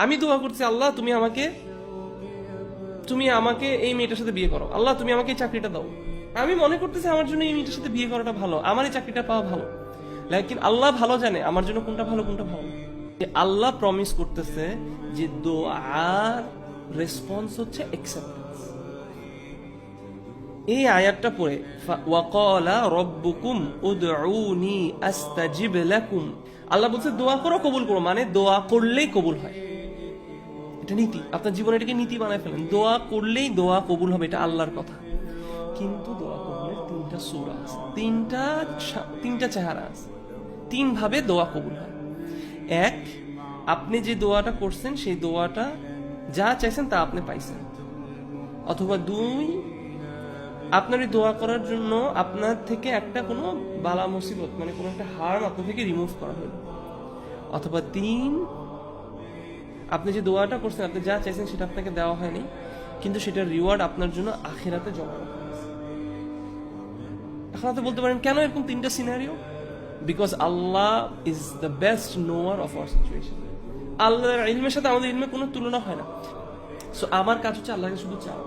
আমি দোয়া করছি, আল্লাহ তুমি আমাকে এই মেয়েটার সাথে বিয়ে করো, আল্লাহ তুমি আমাকে এই চাকরিটা দাও। আমি মনে করতেছি আমার জন্য এই মেয়েটার সাথে বিয়ে করাটা ভালো, আমার এই চাকরিটা পাওয়া ভালো, লেকিন আল্লাহ ভালো জানে আমার জন্য কোনটা ভালো কোনটা ভালো। আল্লাহ প্রমিস করতেছে যে দোয়ার রেসপন্স হচ্ছে অ্যাকসেপ্টেন্স। এই আয়াতটা পড়ে ওয়াকালা রব্বুকুম উদউনি আস্তাজিব লাকুম, আল্লাহ বলছে দোয়া করো কবুল করো, মানে দোয়া করলেই কবুল হয়। এটা নীতি, আপনার জীবনে এটাকে নীতি বানায় ফেলেন, দোয়া করলেই দোয়া কবুল হবে, এটা আল্লাহর কথা। কিন্তু দোয়া কবুলের তিনটা সূরা আছে, তিনটা চেহারা আছে, তিন ভাবে দোয়া কবুল হয়। এক, আপনি যে দোয়াটা করছেন সেই দোয়াটা যা চাইছেন তা আপনি পাইছেন। অথবা দুই, আপনার এই দোয়া করার জন্য আপনার থেকে একটা কোনো বালা মুসিবত, মানে কোনো একটা হার্ম আপনার থেকে রিমুভ করা হলো। অথবা তিন, আপনি যে দোয়াটা করছেন, আপনি যা চাইছেন সেটা আপনাকে দেওয়া হয়নি, কিন্তু সেটার রিওয়ার্ড আপনার জন্য আখিরাতে জমা রাখা হয়েছে। এখন আপনি বলতে পারেন কেন এরকম তিনটা scenario? Because Allah is the best knower of our situation. আল্লাহর ইলমের সাথে আমাদের ইলমের কোনো তুলনা হয় না। সো আমার কাজ হচ্ছে আল্লাহকে শুধু চাওয়া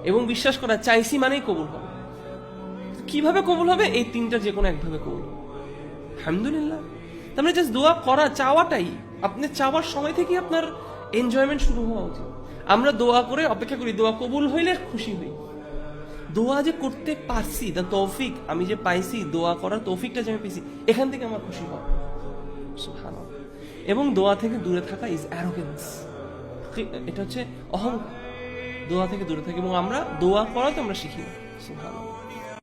এবং বিশ্বাস করা, চাইছি মানেই কবুল হবে। কিভাবে কবুল হবে? এই তিনটা যে কোনো একভাবে কবুল হবে, আলহামদুলিল্লাহ। তার মানে জাস্ট দোয়া করা, চাওয়াটাই, আপনি চাওয়ার সময় থেকেই আপনার এনজয়মেন্ট শুরু হওয়া উচিত। আমরা দোয়া করে অপেক্ষা করি, দোয়া কবুল হইলে খুশি হই। দোয়া যে করতে পারছি, দ্য তৌফিক আমি যে পাইছি, দোয়া করার তৌফিকটা যে আমি পেয়েছি, এখান থেকে আমার খুশি হওয়া সুবহানাল্লাহ। এবং দোয়া থেকে দূরে থাকা ইজ অ্যারোগেন্স, এটা হচ্ছে অহংকার। দোয়া থেকে দূরে থাকি এবং আমরা দোয়া করা তো আমরা শিখি না। সুবহানাল্লাহ।